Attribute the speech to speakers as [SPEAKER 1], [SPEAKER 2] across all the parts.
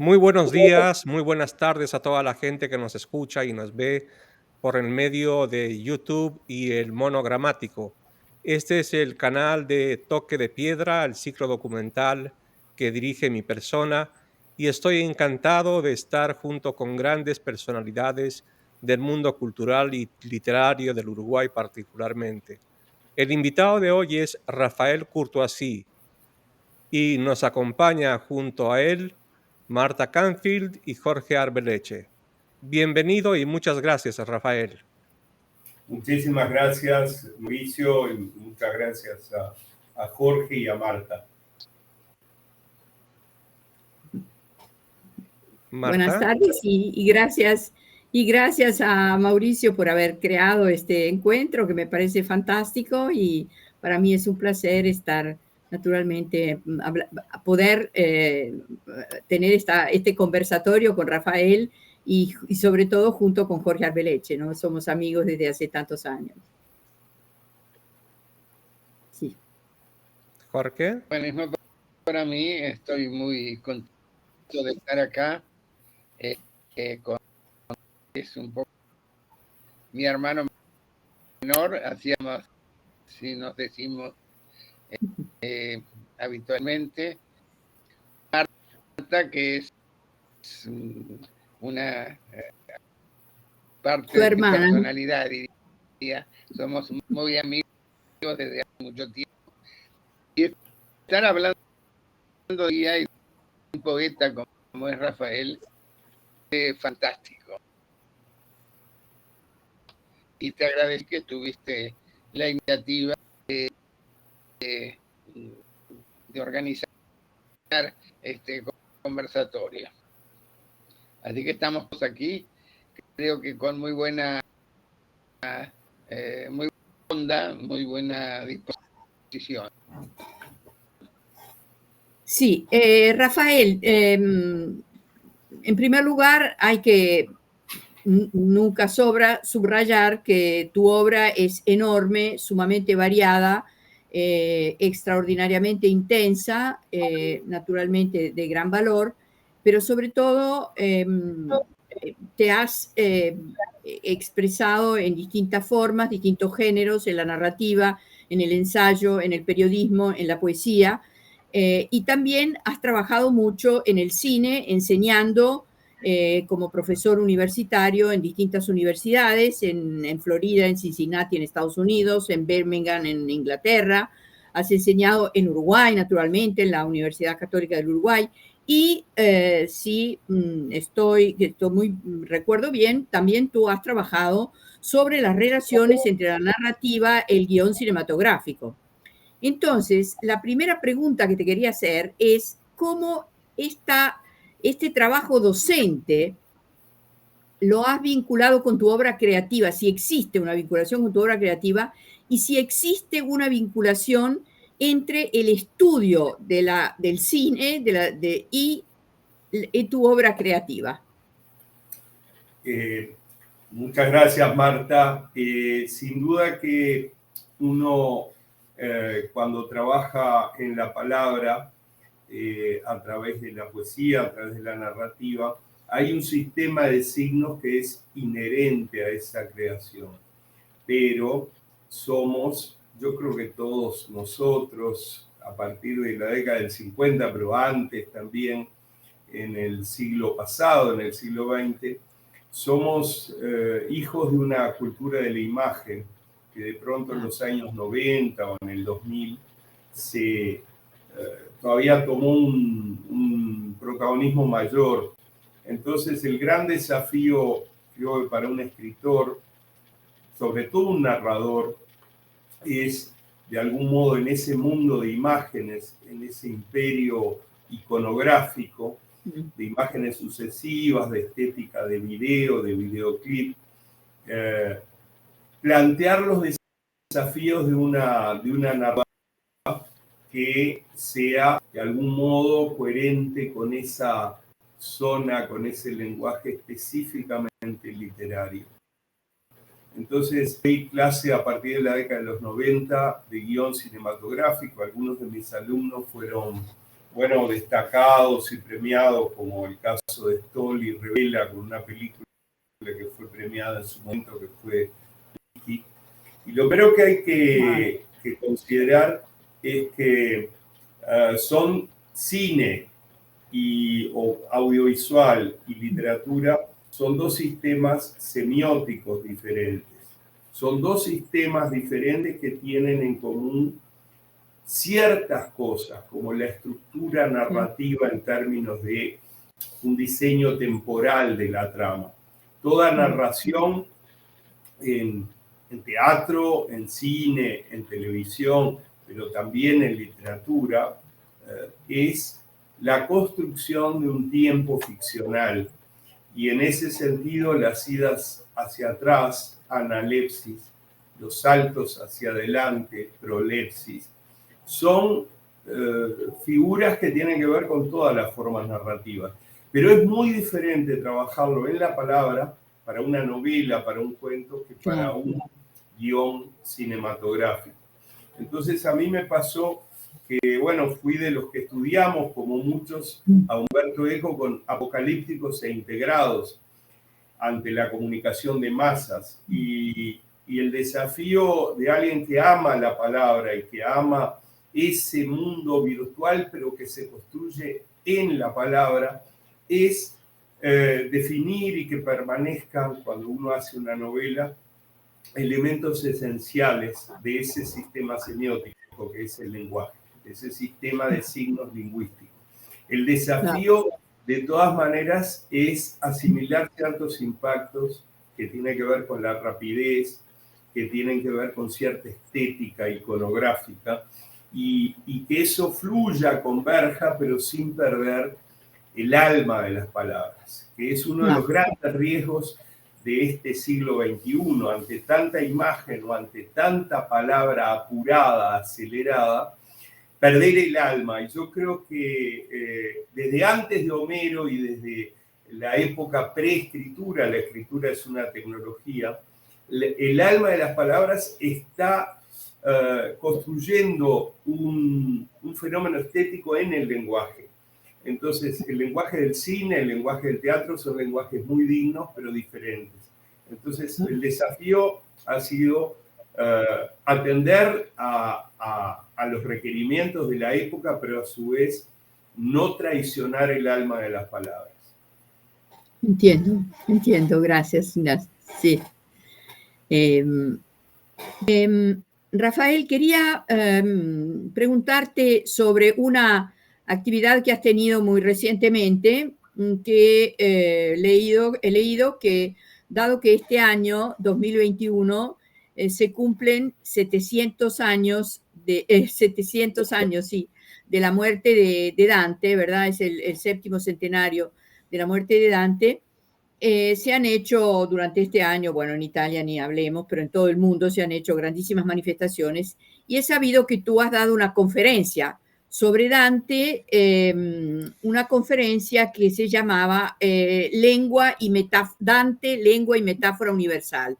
[SPEAKER 1] Muy buenos días, muy buenas tardes a toda la gente que nos escucha y nos ve por el medio de YouTube y el monogramático. Este es el canal de Toque de Piedra, el ciclo documental que dirige mi persona, y estoy encantado de estar junto con grandes personalidades del mundo cultural y literario del Uruguay particularmente. El invitado de hoy es Rafael Courtoisí, y nos acompaña junto a él Marta Canfield y Jorge Arbeleche. Bienvenido y muchas gracias, Rafael.
[SPEAKER 2] Muchísimas gracias, Mauricio, y muchas gracias a Jorge y a Marta.
[SPEAKER 1] Marta.
[SPEAKER 3] Buenas tardes y gracias a Mauricio por haber creado este encuentro que me parece fantástico, y para mí es un placer estar naturalmente, poder tener este conversatorio con Rafael y sobre todo junto con Jorge Arbeleche, ¿no? Somos amigos desde hace tantos años. Sí.
[SPEAKER 1] Jorge.
[SPEAKER 4] Bueno, para mí, estoy muy contento de estar acá. Es un poco mi hermano menor, hacíamos, si nos decimos habitualmente, Marta, que es una parte de mi personalidad, diría. Somos muy amigos desde hace mucho tiempo. Y estar hablando día y un poeta como es Rafael, es fantástico. Y te agradezco que tuviste la iniciativa de organizar este conversatorio. Así que estamos aquí, creo que con muy buena onda, muy buena disposición.
[SPEAKER 3] Sí, Rafael, en primer lugar hay que nunca sobra subrayar que tu obra es enorme, sumamente variada, extraordinariamente intensa, naturalmente de gran valor, pero sobre todo te has expresado en distintas formas, distintos géneros, en la narrativa, en el ensayo, en el periodismo, en la poesía, y también has trabajado mucho en el cine, enseñando como profesor universitario en distintas universidades, en Florida, en Cincinnati, en Estados Unidos, en Birmingham, en Inglaterra. Has enseñado en Uruguay, naturalmente, en la Universidad Católica del Uruguay. Y si recuerdo bien, también tú has trabajado sobre las relaciones entre la narrativa y el guión cinematográfico. Entonces, la primera pregunta que te quería hacer es cómo este trabajo docente lo has vinculado con tu obra creativa, si existe una vinculación con tu obra creativa y si existe una vinculación entre el estudio del cine y tu obra creativa.
[SPEAKER 2] Muchas gracias, Marta. Sin duda que uno, cuando trabaja en la palabra, a través de la poesía, a través de la narrativa, hay un sistema de signos que es inherente a esa creación. Pero somos, yo creo que todos nosotros, a partir de la década del 50, pero antes también, en el siglo pasado, en el siglo XX, somos hijos de una cultura de la imagen que de pronto en los años 90 o en el 2000 todavía tomó un protagonismo mayor. Entonces el gran desafío, creo que para un escritor, sobre todo un narrador, es de algún modo en ese mundo de imágenes, en ese imperio iconográfico, de imágenes sucesivas, de estética de video, de videoclip, plantear los desafíos de una narrativa que sea de algún modo coherente con esa zona, con ese lenguaje específicamente literario. Entonces, di clase a partir de la década de los 90 de guión cinematográfico. Algunos de mis alumnos fueron bueno, destacados y premiados, como el caso de Stoll y Revela, con una película que fue premiada en su momento, que fue Vicky. Y lo primero que hay que considerar es que son cine o audiovisual y literatura, son dos sistemas semióticos diferentes. Son dos sistemas diferentes que tienen en común ciertas cosas, como la estructura narrativa en términos de un diseño temporal de la trama. Toda narración en teatro, en cine, en televisión, pero también en literatura, es la construcción de un tiempo ficcional. Y en ese sentido, las idas hacia atrás, analepsis, los saltos hacia adelante, prolepsis, son figuras que tienen que ver con todas las formas narrativas. Pero es muy diferente trabajarlo en la palabra, para una novela, para un cuento, que para un guión cinematográfico. Entonces a mí me pasó que, bueno, fui de los que estudiamos, como muchos, a Humberto Eco con Apocalípticos e Integrados ante la comunicación de masas. Y el desafío de alguien que ama la palabra y que ama ese mundo virtual, pero que se construye en la palabra, es definir y que permanezcan, cuando uno hace una novela, elementos esenciales de ese sistema semiótico que es el lenguaje, ese sistema de signos lingüísticos. El desafío, de todas maneras, es asimilar ciertos impactos que tienen que ver con la rapidez, que tienen que ver con cierta estética iconográfica, y que eso fluya, converja, pero sin perder el alma de las palabras, que es uno de los grandes riesgos de este siglo XXI, ante tanta imagen o ante tanta palabra apurada, acelerada, perder el alma. Y yo creo que desde antes de Homero y desde la época preescritura, la escritura es una tecnología, el alma de las palabras está construyendo un fenómeno estético en el lenguaje. Entonces, el lenguaje del cine, el lenguaje del teatro son lenguajes muy dignos, pero diferentes. Entonces, el desafío ha sido atender a los requerimientos de la época, pero a su vez no traicionar el alma de las palabras.
[SPEAKER 3] Entiendo, gracias. Sí. Rafael, quería preguntarte sobre una actividad que has tenido muy recientemente, que he leído que, dado que este año, 2021, se cumplen 700 años, sí, de la muerte de Dante, ¿verdad? Es el séptimo centenario de la muerte de Dante. Se han hecho durante este año, bueno, en Italia ni hablemos, pero en todo el mundo se han hecho grandísimas manifestaciones, y he sabido que tú has dado una conferencia sobre Dante, una conferencia que se llamaba Dante, lengua y metáfora universal.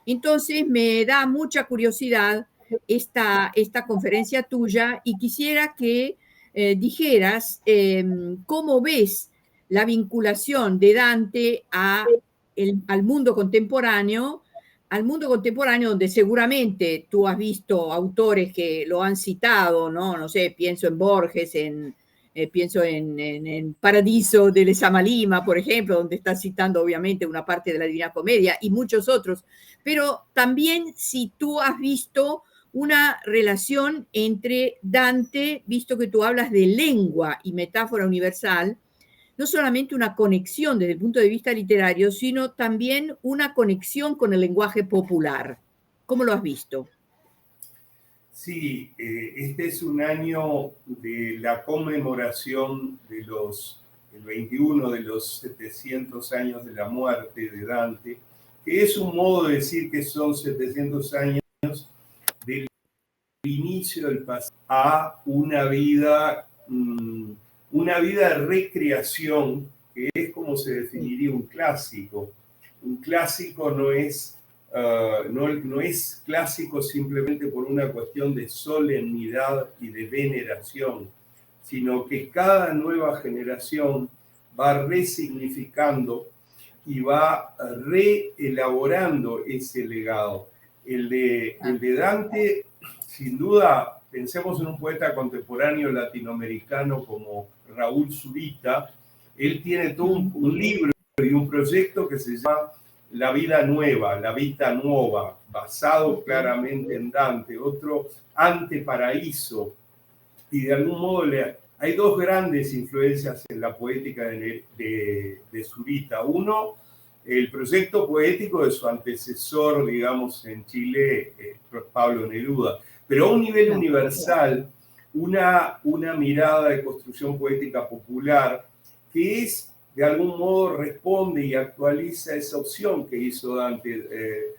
[SPEAKER 3] Entonces me da mucha curiosidad esta conferencia tuya, y quisiera que dijeras cómo ves la vinculación de Dante al mundo contemporáneo, donde seguramente tú has visto autores que lo han citado, ¿no? No sé, pienso en Borges, pienso en Paradiso de Lesa Lima, por ejemplo, donde está citando obviamente una parte de la Divina Comedia, y muchos otros. Pero también si tú has visto una relación entre Dante, visto que tú hablas de lengua y metáfora universal, no solamente una conexión desde el punto de vista literario, sino también una conexión con el lenguaje popular. ¿Cómo lo has visto?
[SPEAKER 2] Sí, este es un año de la conmemoración el 21 de los 700 años de la muerte de Dante, que es un modo de decir que son 700 años del inicio del pasado a una vida de recreación, que es como se definiría un clásico. Un clásico no es clásico simplemente por una cuestión de solemnidad y de veneración. sino que cada nueva generación va resignificando y va reelaborando ese legado. El de Dante, sin duda, pensemos en un poeta contemporáneo latinoamericano como Raúl Zurita. Él tiene todo un libro y un proyecto que se llama La Vida Nueva, La Vita Nuova, basado claramente en Dante, otro Anteparaíso, y de algún modo hay dos grandes influencias en la poética de Zurita. Uno, el proyecto poético de su antecesor, digamos, en Chile, Pablo Neruda, pero a un nivel universal, una mirada de construcción poética popular que es, de algún modo, responde y actualiza esa opción que hizo Dante,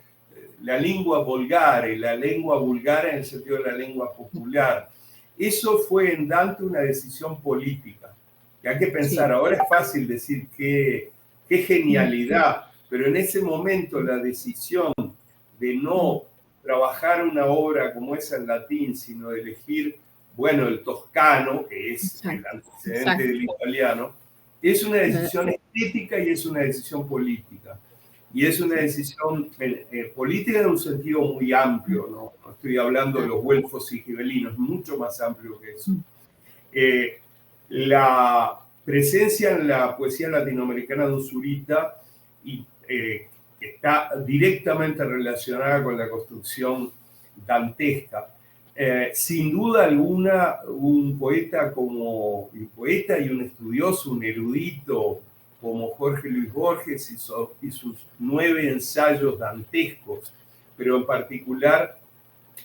[SPEAKER 2] la lengua vulgare, la lengua vulgar en el sentido de la lengua popular. Eso fue en Dante una decisión política, que hay que pensar, ahora es fácil decir qué genialidad, pero en ese momento la decisión de no trabajar una obra como esa en latín, sino de elegir, bueno, el toscano, que es el antecedente del italiano, es una decisión estética y es una decisión política. Y es una decisión política en un sentido muy amplio, ¿no? No estoy hablando de los güelfos y gibelinos, mucho más amplio que eso. La presencia en la poesía latinoamericana de Zurita que está directamente relacionada con la construcción dantesca. Sin duda alguna, un poeta y un estudioso, un erudito como Jorge Luis Borges y sus 9 ensayos dantescos, pero en particular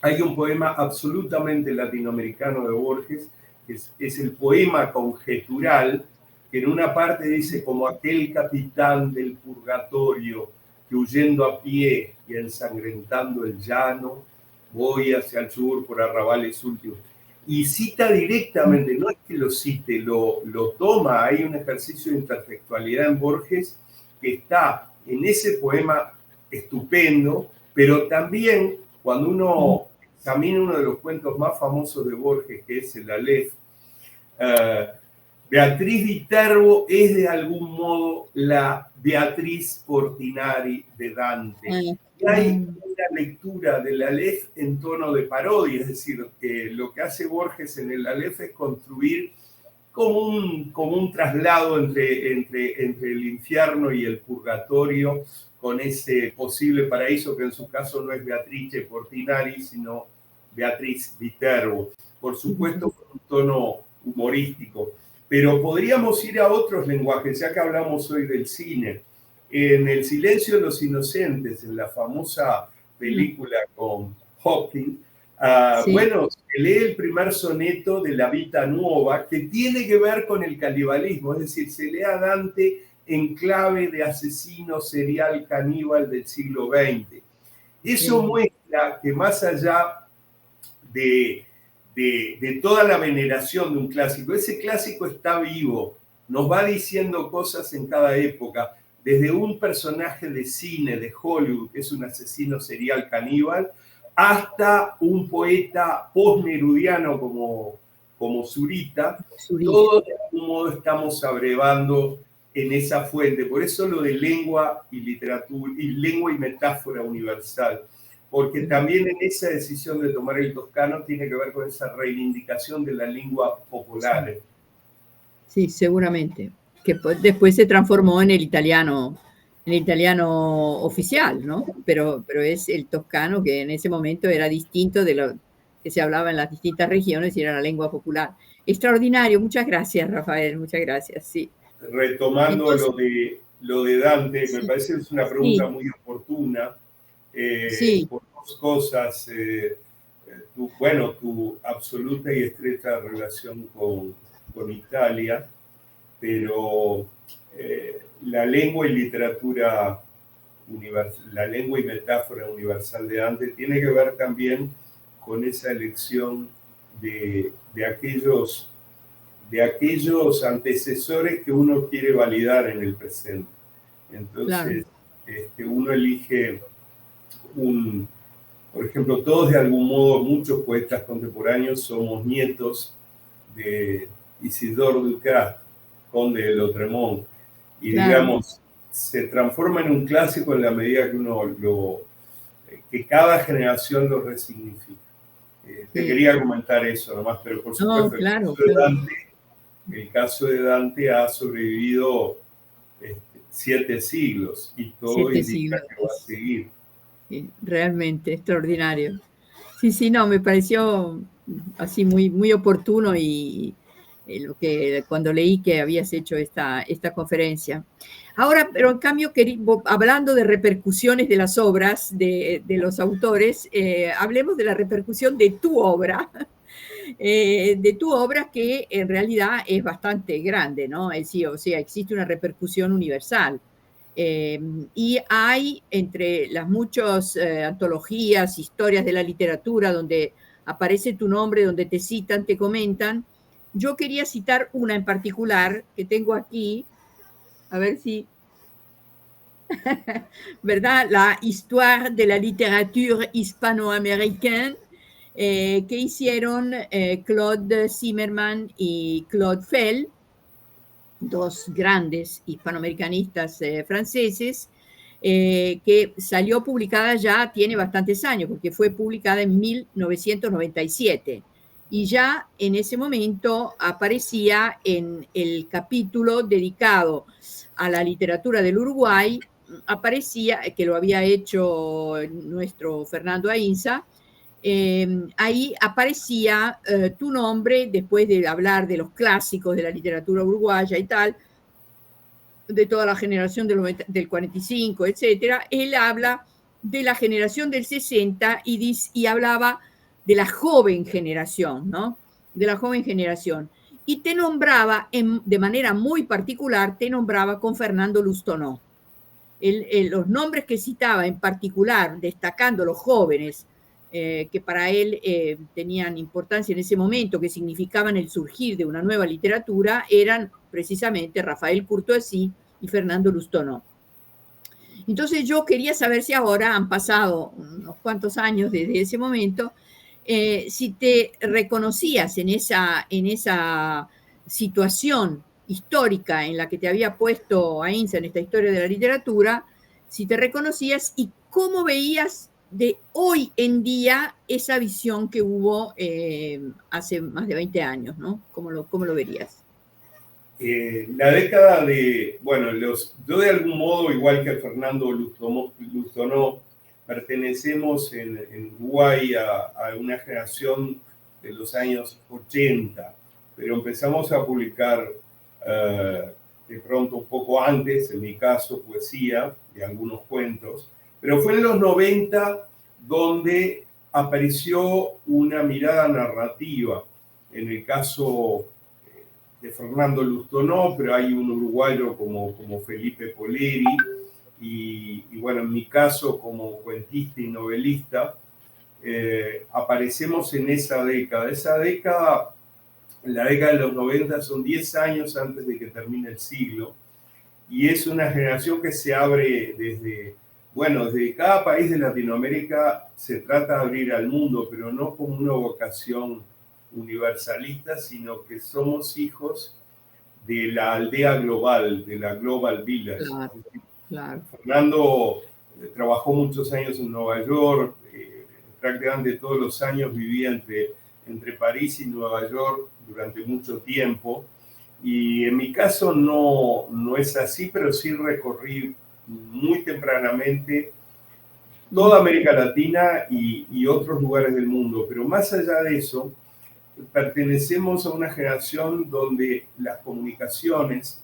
[SPEAKER 2] hay un poema absolutamente latinoamericano de Borges, que es el poema conjetural, que en una parte dice: como aquel capitán del purgatorio que huyendo a pie y ensangrentando el llano, voy hacia el sur por arrabales últimos. Y cita directamente, no es que lo cite, lo toma. Hay un ejercicio de intertextualidad en Borges que está en ese poema estupendo, pero también cuando uno examina uno de los cuentos más famosos de Borges, que es el Aleph, Beatriz Viterbo es de algún modo la Beatriz Portinari de Dante. Y hay una lectura del Aleph en tono de parodia, es decir, que lo que hace Borges en el Aleph es construir como un traslado entre el infierno y el purgatorio, con ese posible paraíso que en su caso no es Beatrice Portinari, sino Beatriz Viterbo. Por supuesto, con un tono humorístico. Pero podríamos ir a otros lenguajes, ya que hablamos hoy del cine. En El silencio de los inocentes, en la famosa película con Hopkins, bueno, se lee el primer soneto de La Vita Nuova, que tiene que ver con el canibalismo, es decir, se lee a Dante en clave de asesino serial caníbal del siglo XX. Eso muestra que más allá de toda la veneración de un clásico, ese clásico está vivo, nos va diciendo cosas en cada época, desde un personaje de cine de Hollywood, que es un asesino serial caníbal, hasta un poeta post-nerudiano como Zurita. Todos de algún modo estamos abrevando en esa fuente. Por eso lo de lengua y literatura, y lengua y metáfora universal, porque también en esa decisión de tomar el toscano tiene que ver con esa reivindicación de la lengua popular.
[SPEAKER 3] Sí, seguramente, que después se transformó en el italiano oficial, ¿no? Pero es el toscano, que en ese momento era distinto de lo que se hablaba en las distintas regiones y era la lengua popular. Extraordinario, muchas gracias, Rafael, muchas gracias, sí.
[SPEAKER 2] Retomando lo de Dante, me parece que es una pregunta muy oportuna, por dos cosas. Tu absoluta y estrecha relación con Italia, pero la lengua y literatura universal, la lengua y metáfora universal de Dante tiene que ver también con esa elección de aquellos antecesores que uno quiere validar en el presente. Entonces, uno elige por ejemplo, todos de algún modo, muchos poetas contemporáneos somos nietos de Isidore Ducas, conde de Lautremont, y
[SPEAKER 3] Claro.
[SPEAKER 2] digamos, se transforma en un clásico en la medida que que cada generación lo resignifica. Te
[SPEAKER 3] Sí.
[SPEAKER 2] quería comentar eso nomás, pero por supuesto
[SPEAKER 3] No, claro,
[SPEAKER 2] el caso de Dante ha sobrevivido 7 siglos y todo
[SPEAKER 3] 7
[SPEAKER 2] indica
[SPEAKER 3] siglos.
[SPEAKER 2] que va a seguir.
[SPEAKER 3] Sí, realmente extraordinario. Sí, sí, no, me pareció así muy, muy oportuno y lo que cuando leí que habías hecho esta conferencia. Ahora, pero en cambio, hablando de repercusiones de las obras de los autores, hablemos de la repercusión de tu obra, que en realidad es bastante grande, ¿no? Es decir, o sea, existe una repercusión universal. Y hay entre las muchas antologías, historias de la literatura donde aparece tu nombre, donde te citan, te comentan. Yo quería citar una en particular que tengo aquí, a ver si, ¿verdad? La Histoire de la literature hispano-américaine, que hicieron Claude Zimmerman y Claude Fell, dos grandes hispanoamericanistas franceses, que salió publicada ya, tiene bastantes años, porque fue publicada en 1997. Y ya en ese momento aparecía en el capítulo dedicado a la literatura del Uruguay, aparecía, que lo había hecho nuestro Fernando Ainsa, ahí aparecía tu nombre después de hablar de los clásicos de la literatura uruguaya y tal, de toda la generación del 45, etcétera. Él habla de la generación del 60 y hablaba de la joven generación, ¿no? De la joven generación. Y te nombraba, de manera muy particular, te nombraba con Fernando Lustó. Los nombres que citaba en particular, destacando los jóvenes, que para él tenían importancia en ese momento, que significaban el surgir de una nueva literatura, eran precisamente Rafael Courtoisí y Fernando Lustó. Entonces yo quería saber si ahora han pasado unos cuantos años desde ese momento, si te reconocías en esa situación histórica en la que te había puesto Ainsa en esta historia de la literatura, si te reconocías y cómo veías de hoy en día esa visión que hubo hace más de 20 años, ¿no? ¿Cómo lo verías?
[SPEAKER 2] La década bueno, yo de algún modo, igual que Fernando Lustó, pertenecemos en Uruguay a una generación de los años 80, pero empezamos a publicar de pronto un poco antes, en mi caso, poesía y algunos cuentos, pero fue en los 90 donde apareció una mirada narrativa. En el caso de Fernando Lustó, pero hay un uruguayo como Felipe Poleri, y bueno, en mi caso como cuentista y novelista, aparecemos en esa década. Esa década, la década de los 90, son 10 años antes de que termine el siglo, y es una generación que se abre desde cada país de Latinoamérica. Se trata de abrir al mundo, pero no como una vocación universalista, sino que somos hijos de la aldea global, de la Global Village.
[SPEAKER 3] Claro, claro.
[SPEAKER 2] Fernando trabajó muchos años en Nueva York, prácticamente todos los años vivía entre París y Nueva York durante mucho tiempo, y en mi caso no es así, pero sí recorrí muy tempranamente toda América Latina y otros lugares del mundo. Pero más allá de eso, pertenecemos a una generación donde las comunicaciones,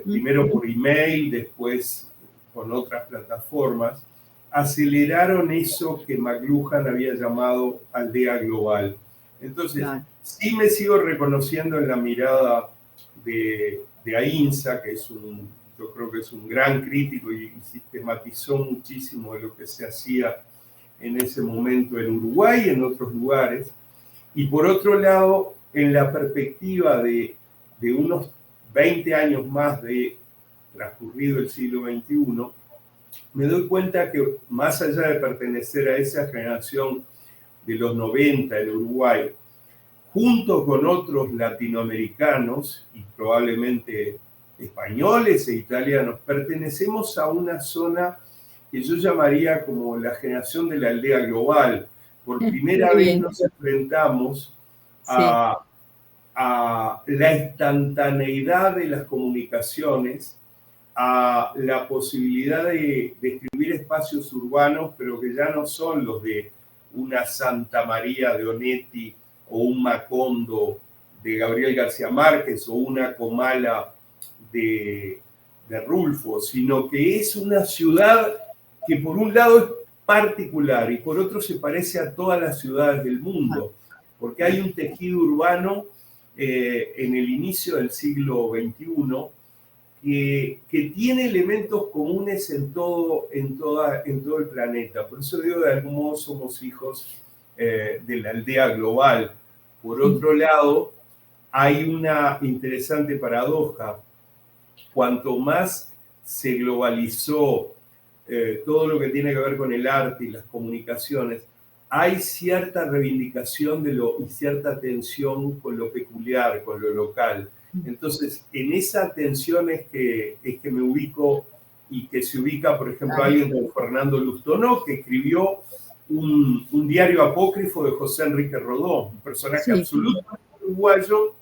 [SPEAKER 2] primero por email, después con otras plataformas, aceleraron eso que McLuhan había llamado aldea global. Entonces, sí me sigo reconociendo en la mirada de Ainsa, que yo creo que es un gran crítico y sistematizó muchísimo de lo que se hacía en ese momento en Uruguay y en otros lugares. Y por otro lado, en la perspectiva de unos 20 años más de transcurrido el siglo XXI, me doy cuenta que más allá de pertenecer a esa generación de los 90 en Uruguay, junto con otros latinoamericanos y probablemente españoles e italianos, pertenecemos a una zona que yo llamaría como la generación de la aldea global. Por primera vez nos enfrentamos a la instantaneidad de las comunicaciones, a la posibilidad de describir espacios urbanos, pero que ya no son los de una Santa María de Onetti o un Macondo de Gabriel García Márquez o una Comala de Rulfo, sino que es una ciudad que por un lado es particular y por otro se parece a todas las ciudades del mundo, porque hay un tejido urbano en el inicio del siglo XXI que tiene elementos comunes en todo el planeta. Por eso digo, de algún modo somos hijos de la aldea global. Por otro lado, hay una interesante paradoja. Cuanto más se globalizó todo lo que tiene que ver con el arte y las comunicaciones, hay cierta reivindicación y cierta tensión con lo peculiar, con lo local. Entonces, en esa tensión es que me ubico y que se ubica, por ejemplo, alguien como Fernando Lustó, que escribió un diario apócrifo de José Enrique Rodó, un personaje absolutamente uruguayo,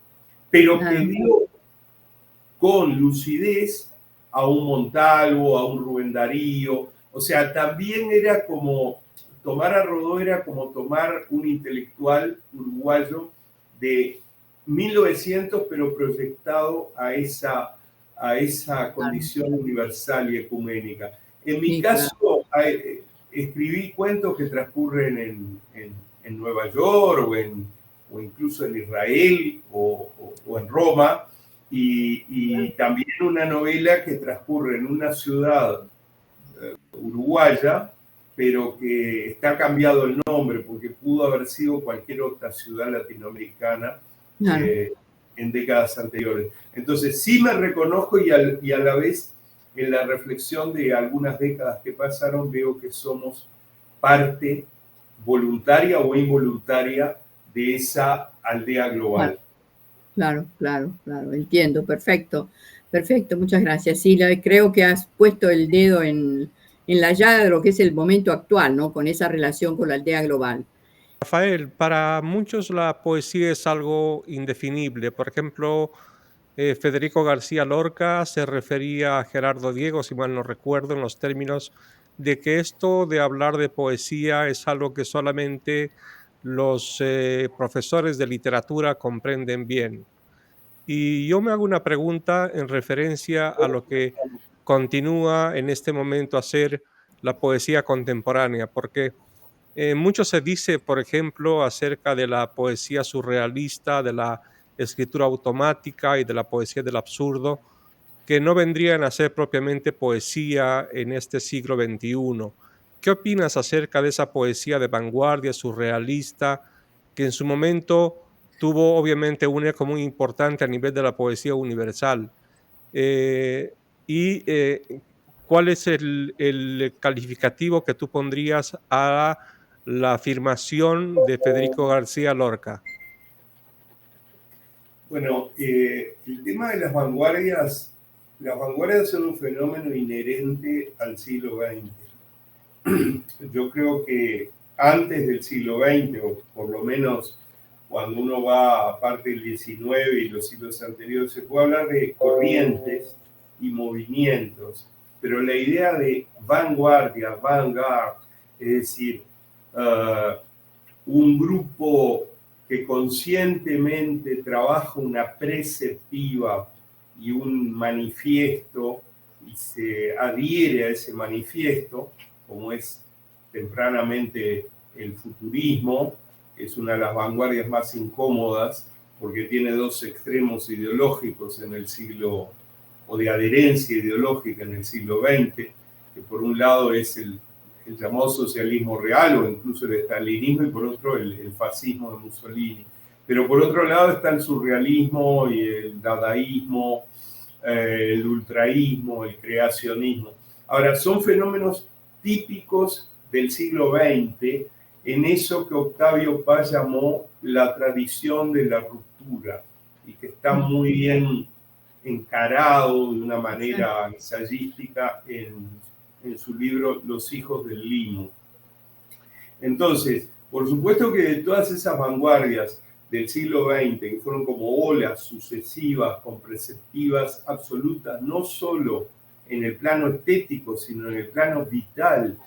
[SPEAKER 2] pero que vio con lucidez a un Montalvo, a un Rubén Darío. O sea, también era como, tomar a Rodó era como tomar un intelectual uruguayo de 1900, pero proyectado a esa condición universal y ecuménica. En mi caso, escribí cuentos que transcurren en Nueva York o incluso en Israel o en Roma, y también una novela que transcurre en una ciudad uruguaya, pero que está cambiado el nombre porque pudo haber sido cualquier otra ciudad latinoamericana en décadas anteriores. Entonces sí me reconozco y a la vez en la reflexión de algunas décadas que pasaron veo que somos parte voluntaria o involuntaria de esa aldea global.
[SPEAKER 3] Claro, entiendo, perfecto, muchas gracias. Sí, creo que has puesto el dedo en la llaga de lo que es el momento actual, ¿no? Con esa relación con la aldea global.
[SPEAKER 1] Rafael, para muchos la poesía es algo indefinible. Por ejemplo, Federico García Lorca se refería a Gerardo Diego, si mal no recuerdo, en los términos de que esto de hablar de poesía es algo que solamente los profesores de literatura comprenden bien. Y yo me hago una pregunta en referencia a lo que continúa en este momento a ser la poesía contemporánea, porque mucho se dice, por ejemplo, acerca de la poesía surrealista, de la escritura automática y de la poesía del absurdo, que no vendrían a ser propiamente poesía en este siglo XXI. ¿Qué opinas acerca de esa poesía de vanguardia surrealista que en su momento tuvo obviamente un eco muy importante a nivel de la poesía universal? ¿Cuál es el calificativo que tú pondrías a la afirmación de Federico García Lorca?
[SPEAKER 2] Bueno, el tema de las vanguardias son un fenómeno inherente al siglo XX. Yo creo que antes del siglo XX, o por lo menos cuando uno va a parte del XIX y los siglos anteriores, se puede hablar de corrientes y movimientos, pero la idea de vanguardia, vanguard, es decir, un grupo que conscientemente trabaja una preceptiva y un manifiesto y se adhiere a ese manifiesto, como es tempranamente el futurismo, que es una de las vanguardias más incómodas porque tiene dos extremos ideológicos en el siglo, o de adherencia ideológica en el siglo XX, que por un lado es el llamado socialismo real o incluso el estalinismo, y por otro el fascismo de Mussolini. Pero por otro lado está el surrealismo y el dadaísmo, el ultraísmo, el creacionismo. Ahora, son fenómenos típicos del siglo XX en eso que Octavio Paz llamó la tradición de la ruptura y que está muy bien encarado de una manera ensayística en su libro Los hijos del limo. Entonces, por supuesto que de todas esas vanguardias del siglo XX, que fueron como olas sucesivas, con perspectivas absolutas, no solo en el plano estético, sino en el plano vital,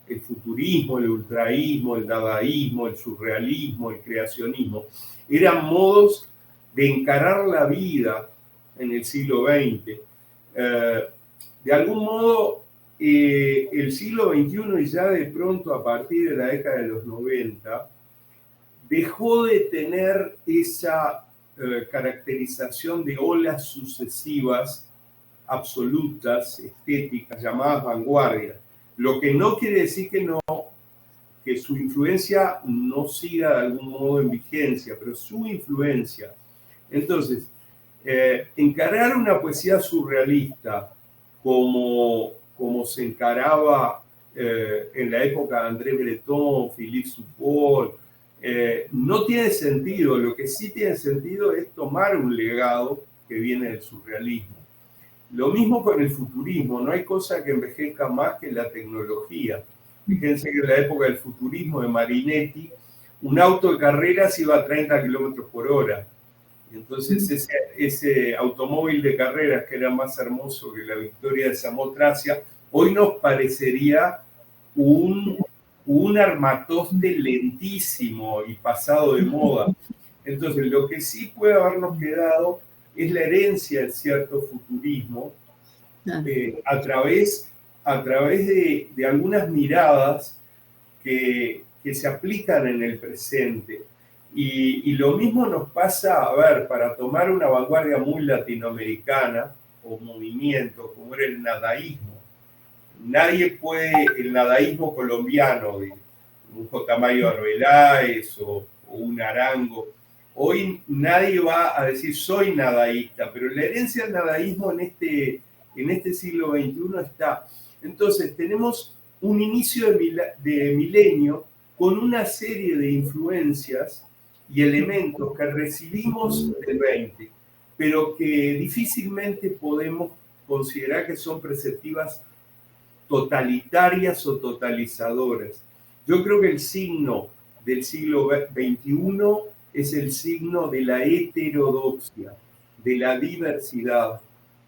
[SPEAKER 2] el futurismo, el ultraísmo, el dadaísmo, el surrealismo, el creacionismo, eran modos de encarar la vida en el siglo XX. De algún modo, el siglo XXI y ya de pronto a partir de la década de los 90, dejó de tener esa caracterización de olas sucesivas absolutas, estéticas, llamadas vanguardias. Lo que no quiere decir que su influencia no siga de algún modo en vigencia, pero su influencia. Entonces, encarar una poesía surrealista como se encaraba en la época de André Breton, Philippe Soupault, no tiene sentido. Lo que sí tiene sentido es tomar un legado que viene del surrealismo. Lo mismo con el futurismo, no hay cosa que envejezca más que la tecnología. Fíjense que en la época del futurismo de Marinetti, un auto de carreras iba a 30 kilómetros por hora. Entonces ese automóvil de carreras, que era más hermoso que la victoria de Samotracia, hoy nos parecería un armatoste lentísimo y pasado de moda. Entonces, lo que sí puede habernos quedado es la herencia de cierto futurismo a través de algunas miradas que se aplican en el presente. Y lo mismo nos pasa, a ver, para tomar una vanguardia muy latinoamericana o movimiento, como era el nadaísmo. Nadie puede, el nadaísmo colombiano, de un J. Mayo Arbeláez o un Arango, hoy nadie va a decir soy nadaísta, pero la herencia del nadaísmo en este siglo XXI está. Entonces tenemos un inicio de milenio con una serie de influencias y elementos que recibimos del 20, pero que difícilmente podemos considerar que son perceptivas totalitarias o totalizadoras. Yo creo que el signo del siglo XXI es el signo de la heterodoxia, de la diversidad,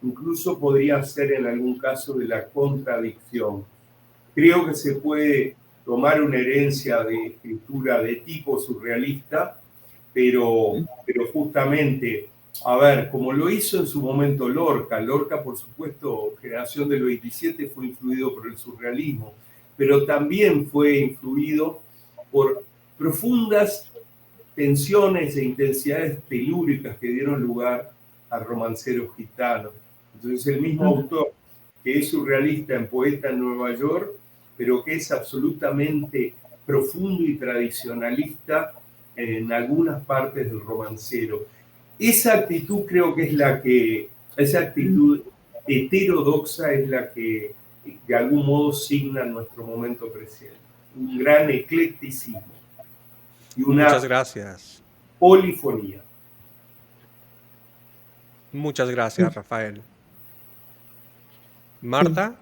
[SPEAKER 2] incluso podría ser en algún caso de la contradicción. Creo que se puede tomar una herencia de escritura de tipo surrealista, pero justamente, a ver, como lo hizo en su momento Lorca, por supuesto, generación del 27 fue influido por el surrealismo, pero también fue influido por profundas tensiones e intensidades telúricas que dieron lugar al romancero gitano. Entonces el mismo autor que es surrealista en Poeta en Nueva York, pero que es absolutamente profundo y tradicionalista en algunas partes del romancero. Esa actitud creo que es esa actitud heterodoxa es la que de algún modo signa nuestro momento presente. Un gran eclecticismo y una
[SPEAKER 1] Muchas gracias.
[SPEAKER 2] Polifonía.
[SPEAKER 1] Muchas gracias, Rafael. Marta.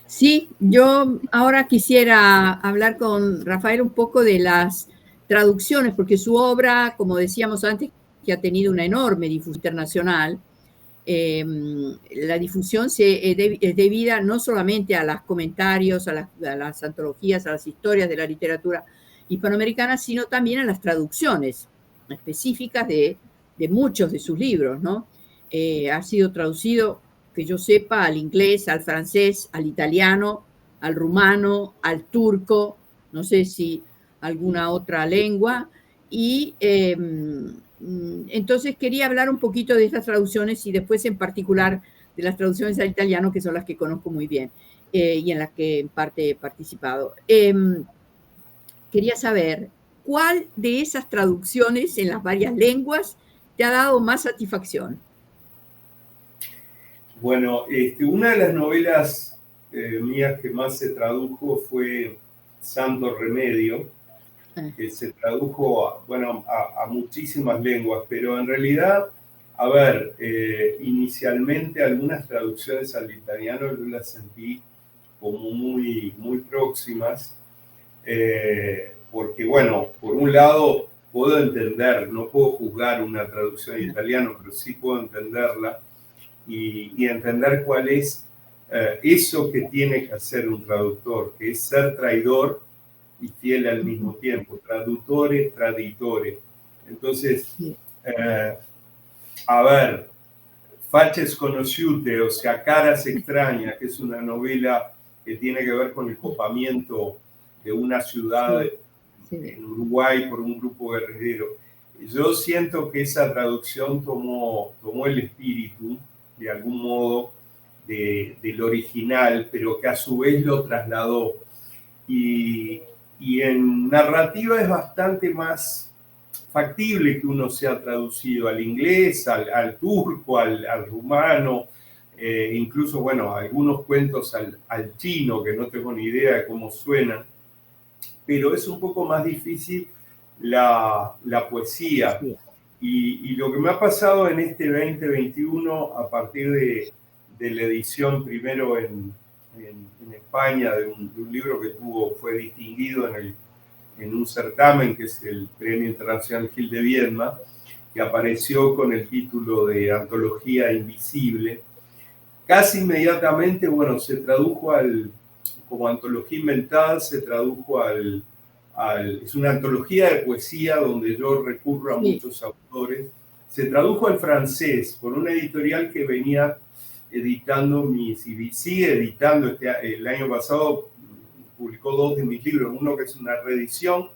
[SPEAKER 3] Sí, yo ahora quisiera hablar con Rafael un poco de las traducciones, porque su obra, como decíamos antes, que ha tenido una enorme difusión internacional, la difusión es debida no solamente a los comentarios, a las antologías, a las historias de la literatura hispanoamericana, sino también a las traducciones específicas de muchos de sus libros, ¿no? Ha sido traducido, que yo sepa, al inglés, al francés, al italiano, al rumano, al turco, no sé si alguna otra lengua, y entonces quería hablar un poquito de estas traducciones y después en particular de las traducciones al italiano, que son las que conozco muy bien y en las que en parte he participado. Quería saber, ¿cuál de esas traducciones en las varias lenguas te ha dado más satisfacción?
[SPEAKER 2] Bueno, una de las novelas mías que más se tradujo fue Santo Remedio, que se tradujo a muchísimas lenguas, pero en realidad, a ver, inicialmente algunas traducciones al italiano yo las sentí como muy, muy próximas, porque bueno, por un lado puedo entender, no puedo juzgar una traducción en italiano, pero sí puedo entenderla y entender cuál es eso que tiene que hacer un traductor, que es ser traidor y fiel al mismo tiempo, traduttore, traditore. Entonces, a ver, Facce sconosciute, o sea, Caras extrañas, que es una novela que tiene que ver con el copamiento de una ciudad en Uruguay por un grupo guerrillero. Yo siento que esa traducción tomó el espíritu, de algún modo, del original, pero que a su vez lo trasladó. Y en narrativa es bastante más factible que uno sea traducido al inglés, al turco, al rumano, incluso, bueno, algunos cuentos al chino, que no tengo ni idea de cómo suenan, pero es un poco más difícil la poesía. Y lo que me ha pasado en este 2021, a partir de la edición primero en España de un libro que fue distinguido en un certamen que es el Premio Internacional Gil de Viedma, que apareció con el título de Antología Invisible. Casi inmediatamente, bueno, se tradujo como antología inventada, se tradujo es una antología de poesía donde yo recurro a muchos autores. Se tradujo al francés por una editorial que venía editando y sigue editando. El año pasado publicó 2 de mis libros, uno que es una reedición,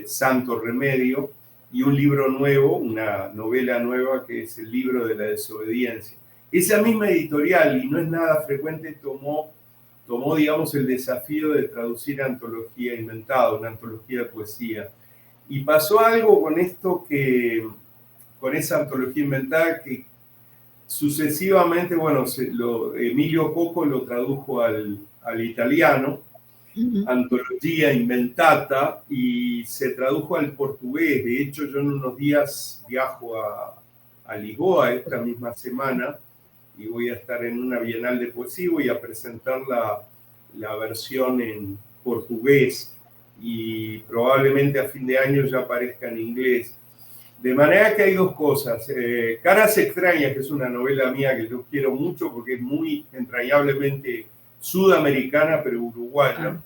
[SPEAKER 2] Santo Remedio, y un libro nuevo, una novela nueva que es El libro de la desobediencia. Esa misma editorial, y no es nada frecuente, tomó, digamos, el desafío de traducir antología inventada, una antología de poesía. Y pasó algo con esto con esa antología inventada que sucesivamente, bueno, Emilio Coco lo tradujo al italiano, Antología Inventata, y se tradujo al portugués. De hecho, yo en unos días viajo a Lisboa esta misma semana y voy a estar en una bienal de poesía y voy a presentar la versión en portugués y probablemente a fin de año ya aparezca en inglés. De manera que hay 2 cosas. Caras extrañas, que es una novela mía que yo quiero mucho porque es muy entrañablemente sudamericana, pero uruguaya.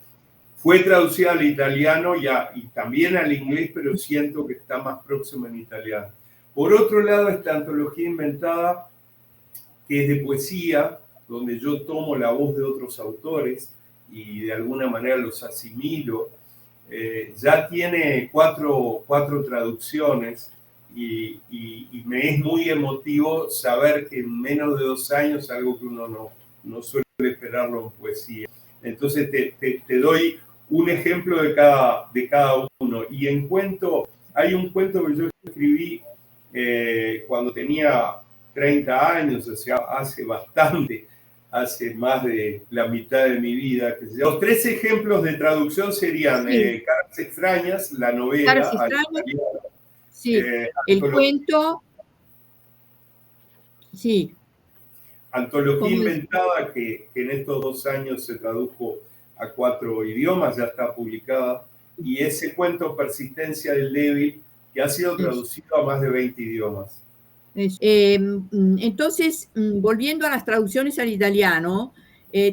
[SPEAKER 2] Fue traducida al italiano y también al inglés, pero siento que está más próxima en italiano. Por otro lado, esta antología inventada, que es de poesía, donde yo tomo la voz de otros autores y de alguna manera los asimilo, ya tiene 4 traducciones y me es muy emotivo saber que en menos de 2 años, algo que uno no suele esperarlo en poesía. Entonces te doy un ejemplo de cada uno. Y en cuento, hay un cuento que yo escribí cuando tenía 30 años, o sea, hace más de la mitad de mi vida. Los 3 ejemplos de traducción serían Caras extrañas, la novela.
[SPEAKER 3] Caras extrañas, el cuento. Sí.
[SPEAKER 2] Antología inventada, que en estos 2 años se tradujo a 4 idiomas, ya está publicada. Y ese cuento, Persistencia del débil, que ha sido traducido a más de 20 idiomas.
[SPEAKER 3] Entonces, volviendo a las traducciones al italiano,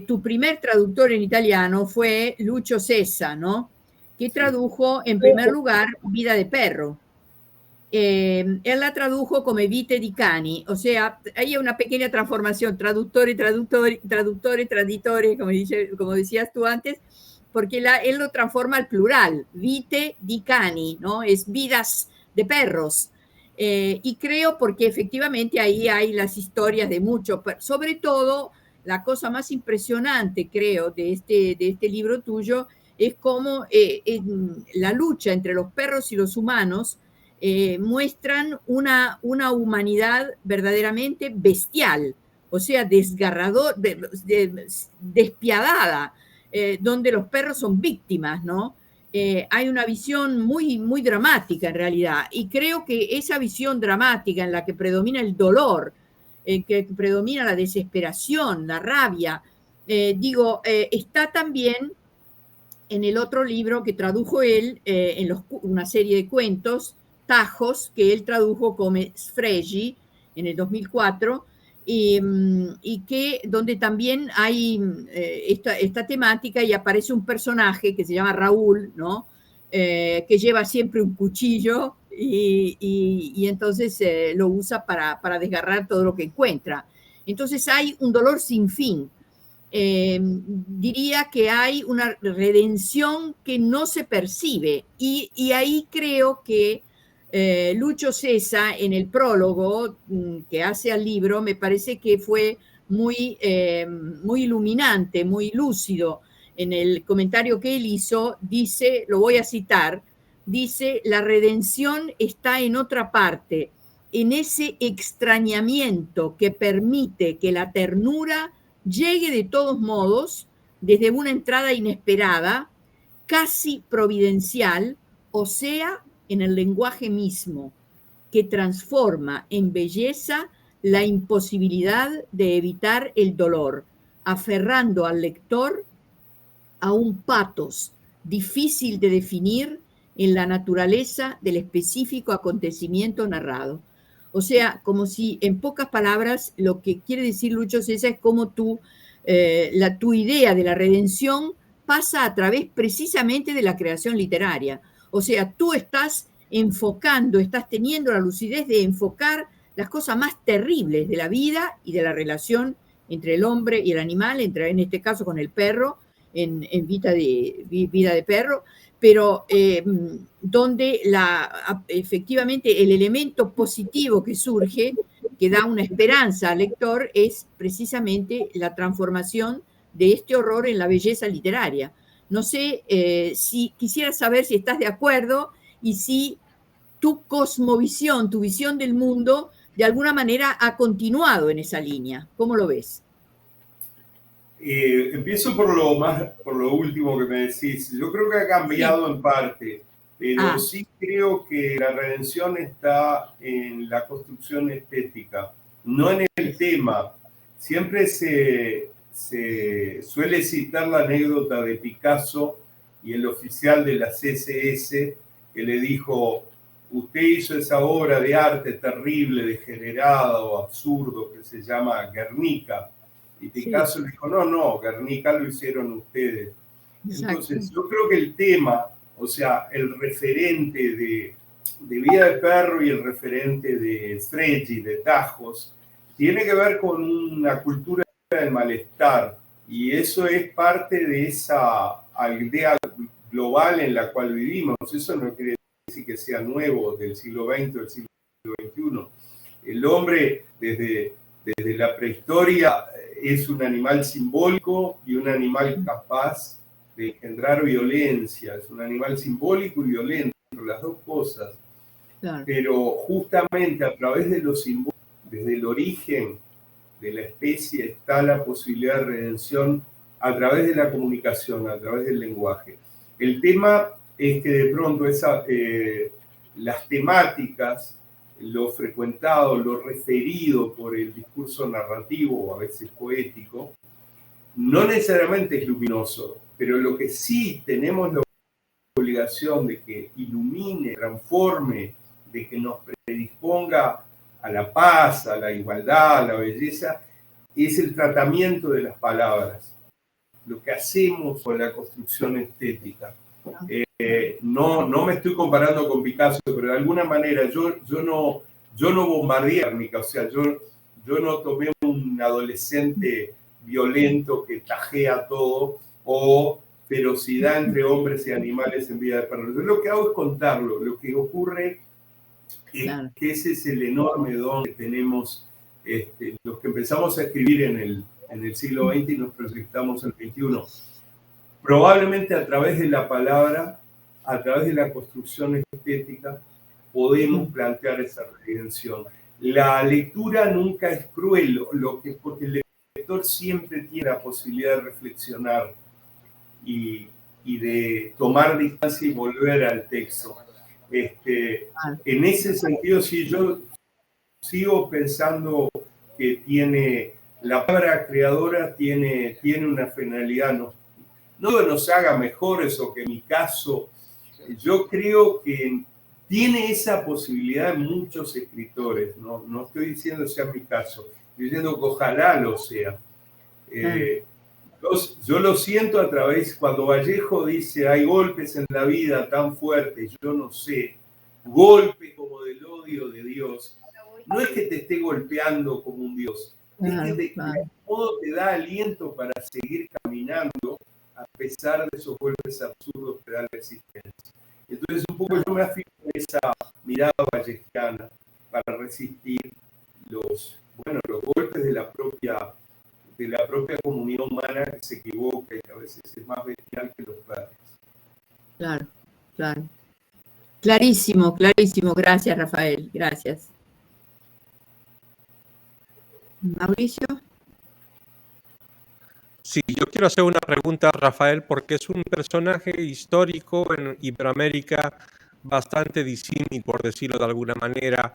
[SPEAKER 3] tu primer traductor en italiano fue Lucio Sessa, ¿no? Que tradujo en primer lugar Vida de perro. Él la tradujo como Vite di cani, o sea, hay una pequeña transformación, traduttore, traditore, como decías tú antes, porque él lo transforma al plural, Vite di cani, ¿no? Es vidas de perros. Y creo porque efectivamente ahí hay las historias de muchos, sobre todo la cosa más impresionante, creo, de este libro tuyo, es cómo la lucha entre los perros y los humanos muestran una humanidad verdaderamente bestial, o sea, despiadada. donde los perros son víctimas, ¿no? Hay una visión muy, muy dramática en realidad, y creo que esa visión dramática en la que predomina el dolor, en que predomina la desesperación, la rabia, está también en el otro libro que tradujo él, una serie de cuentos, Tajos, que él tradujo como Sfregi en el 2004, y que donde también hay esta temática, y aparece un personaje que se llama Raúl, ¿no? Que lleva siempre un cuchillo y entonces lo usa para desgarrar todo lo que encuentra. Entonces hay un dolor sin fin. Diría que hay una redención que no se percibe, y ahí creo que Lucio Sessa, en el prólogo que hace al libro, me parece que fue muy iluminante, muy lúcido. En el comentario que él hizo, dice, lo voy a citar, dice: la redención está en otra parte, en ese extrañamiento que permite que la ternura llegue de todos modos desde una entrada inesperada, casi providencial, o sea, en el lenguaje mismo, que transforma en belleza la imposibilidad de evitar el dolor, aferrando al lector a un patos difícil de definir en la naturaleza del específico acontecimiento narrado. O sea, como si, en pocas palabras, lo que quiere decir Lucio Sessa es cómo tu idea de la redención pasa a través precisamente de la creación literaria. O sea, tú estás enfocando, estás teniendo la lucidez de enfocar las cosas más terribles de la vida y de la relación entre el hombre y el animal, en este caso con el perro, en Vida de Perro, pero donde efectivamente el elemento positivo que surge, que da una esperanza al lector, es precisamente la transformación de este horror en la belleza literaria. No sé si quisiera saber si estás de acuerdo y si tu cosmovisión, tu visión del mundo, de alguna manera ha continuado en esa línea. ¿Cómo lo ves?
[SPEAKER 2] Empiezo por lo último que me decís. Yo creo que ha cambiado en parte, pero sí creo que la redención está en la construcción estética, no en el tema. Siempre se suele citar la anécdota de Picasso y el oficial de la CSS que le dijo: usted hizo esa obra de arte terrible, degenerada o absurdo que se llama Guernica. Y Picasso le dijo: no, Guernica lo hicieron ustedes. Exacto. Entonces, yo creo que el tema, o sea, el referente de Vida de Perro y el referente de Sfregi, de Tajos, tiene que ver con una cultura del malestar. Y eso es parte de esa aldea global en la cual vivimos. Eso no quiere decir que sea nuevo del siglo XX o del siglo XXI. El hombre, desde la prehistoria, es un animal simbólico y un animal capaz de engendrar violencia. Es un animal simbólico y violento, las dos cosas. Claro. Pero justamente a través de los símbolos, desde el origen de la especie, está la posibilidad de redención a través de la comunicación, a través del lenguaje. El tema es que de pronto las temáticas, lo frecuentado, lo referido por el discurso narrativo o a veces poético, no necesariamente es luminoso, pero lo que sí tenemos la obligación de que ilumine, transforme, de que nos predisponga a la paz, a la igualdad, a la belleza, es el tratamiento de las palabras, lo que hacemos con la construcción estética. No me estoy comparando con Picasso, pero de alguna manera yo no bombardeé Guernica, o sea, yo no tomé un adolescente violento que tajea todo, o ferocidad entre hombres y animales en Vida de Perro. Yo lo que hago es contarlo. Lo que ocurre es que ese es el enorme don que tenemos los que empezamos a escribir en el siglo XX y nos proyectamos en el XXI. Probablemente a través de la palabra, a través de la construcción estética, podemos plantear esa redención. La lectura nunca es cruel, porque el lector siempre tiene la posibilidad de reflexionar. y de tomar distancia y volver al texto. En ese sentido, sí, yo sigo pensando que la palabra creadora tiene una finalidad, no que nos haga mejores o que en mi caso, yo creo que tiene esa posibilidad en muchos escritores, no estoy diciendo que sea mi caso, estoy diciendo que ojalá lo sea. Yo lo siento a través, cuando Vallejo dice hay golpes en la vida tan fuertes, yo no sé, golpes como del odio de Dios, no es que te esté golpeando como un Dios, es que de algún modo te da aliento para seguir caminando a pesar de esos golpes absurdos que da la existencia. Entonces un poco yo me afijo a esa mirada vallejana para resistir los golpes de la propia comunidad humana que se equivoca y que a veces es más bestial que los padres.
[SPEAKER 3] Claro, claro. Clarísimo, clarísimo. Gracias, Rafael. Gracias. Mauricio.
[SPEAKER 1] Sí, yo quiero hacer una pregunta a Rafael porque es un personaje histórico en Iberoamérica bastante disímil, por decirlo de alguna manera,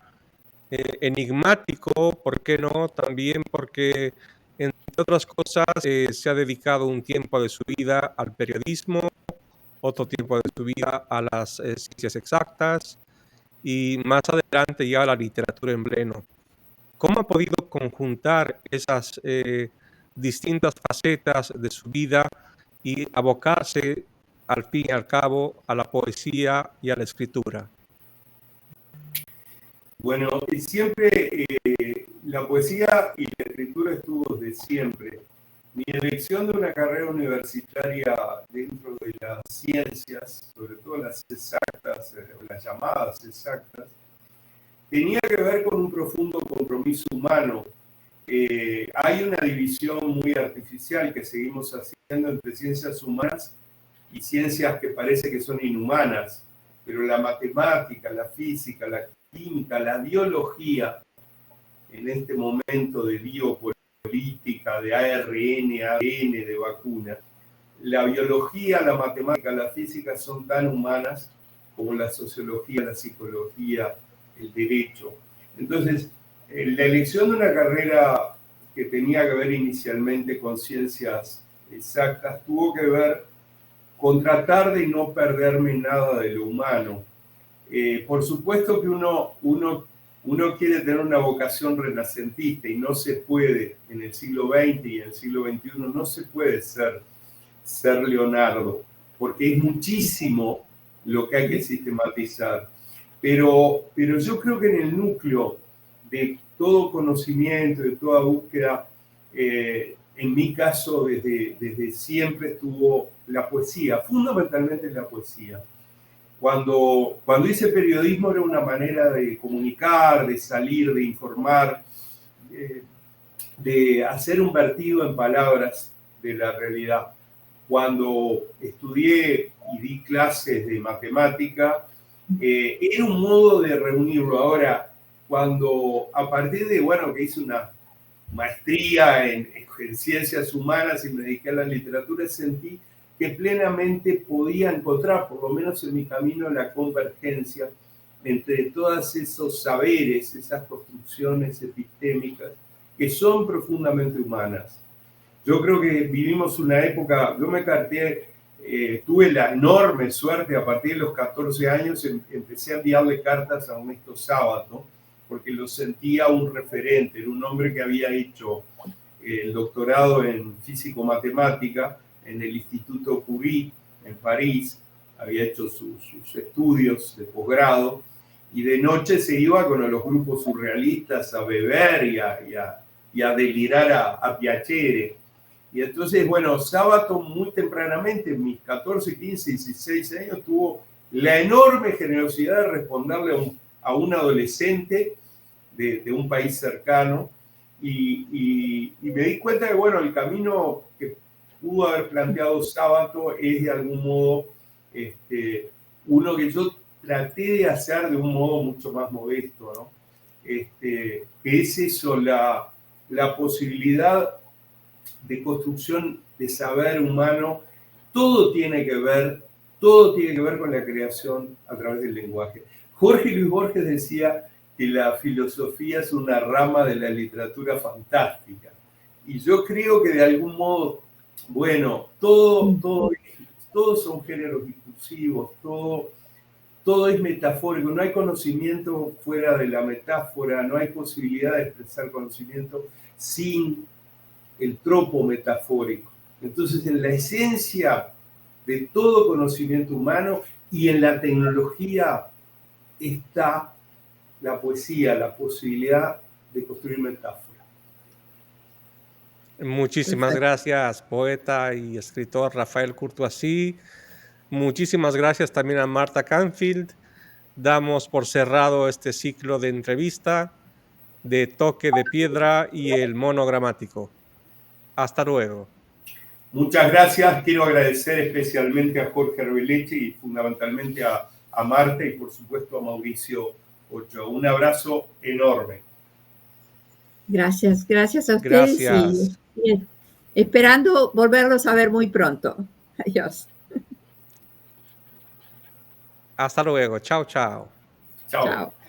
[SPEAKER 1] enigmático, ¿por qué no? También porque, entre otras cosas, se ha dedicado un tiempo de su vida al periodismo, otro tiempo de su vida a las ciencias exactas y más adelante ya a la literatura en pleno. ¿Cómo ha podido conjuntar esas distintas facetas de su vida y abocarse al fin y al cabo a la poesía y a la escritura?
[SPEAKER 2] Bueno, siempre la poesía y la escritura estuvo desde siempre. Mi elección de una carrera universitaria dentro de las ciencias, sobre todo las exactas, las llamadas exactas, tenía que ver con un profundo compromiso humano. Hay una división muy artificial que seguimos haciendo entre ciencias humanas y ciencias que parece que son inhumanas, pero la matemática, la física, la química, la biología, en este momento de biopolítica, de ARN, ADN, de vacuna, la biología, la matemática, la física son tan humanas como la sociología, la psicología, el derecho. Entonces, la elección de una carrera que tenía que ver inicialmente con ciencias exactas tuvo que ver con tratar de no perderme nada de lo humano. Por supuesto que uno quiere tener una vocación renacentista y no se puede, en el siglo XX y en el siglo XXI, no se puede ser Leonardo, porque es muchísimo lo que hay que sistematizar. Pero yo creo que en el núcleo de todo conocimiento, de toda búsqueda, en mi caso desde siempre estuvo la poesía, fundamentalmente la poesía. Cuando hice periodismo era una manera de comunicar, de salir, de informar, de hacer un vertido en palabras de la realidad. Cuando estudié y di clases de matemática, era un modo de reunirlo. Ahora, cuando a partir de, que hice una maestría en ciencias humanas y me dediqué a la literatura, sentí que plenamente podía encontrar, por lo menos en mi camino, la convergencia entre todos esos saberes, esas construcciones epistémicas que son profundamente humanas. Yo creo que vivimos una época, yo me carteé, tuve la enorme suerte, a partir de los 14 años empecé a enviarle cartas a Ernesto Sábato, porque lo sentía un referente, era un hombre que había hecho el doctorado en físico-matemática en el Instituto Curie en París, había hecho sus estudios de posgrado, y de noche se iba con los grupos surrealistas a beber y a delirar a Piacere. Y entonces, Sábato muy tempranamente, en mis 14, 15, 16 años, tuvo la enorme generosidad de responderle a un adolescente de un país cercano, y me di cuenta que, el camino que pudo haber planteado Sábato es de algún modo uno que yo traté de hacer de un modo mucho más modesto, ¿no? Que es eso, la posibilidad de construcción de saber humano todo tiene que ver con la creación a través del lenguaje. Jorge Luis Borges decía que la filosofía es una rama de la literatura fantástica. Y yo creo que de algún modo, bueno, todos son géneros discursivos, todo es metafórico, no hay conocimiento fuera de la metáfora, no hay posibilidad de expresar conocimiento sin el tropo metafórico. Entonces, en la esencia de todo conocimiento humano y en la tecnología está la poesía, la posibilidad de construir metáforas.
[SPEAKER 1] Muchísimas gracias, poeta y escritor Rafael Courtoisí. Muchísimas gracias también a Marta Canfield. Damos por cerrado este ciclo de entrevista de Toque de Piedra y el Monogramático. Hasta luego.
[SPEAKER 2] Muchas gracias. Quiero agradecer especialmente a Jorge Arbeleche y fundamentalmente a Marta y por supuesto a Mauricio Ochoa. Un abrazo enorme.
[SPEAKER 3] Gracias a ustedes.
[SPEAKER 1] Gracias.
[SPEAKER 3] Y esperando volverlos a ver muy pronto. Adiós.
[SPEAKER 1] Hasta luego. Chao, chao.
[SPEAKER 2] Chao.
[SPEAKER 3] Chao.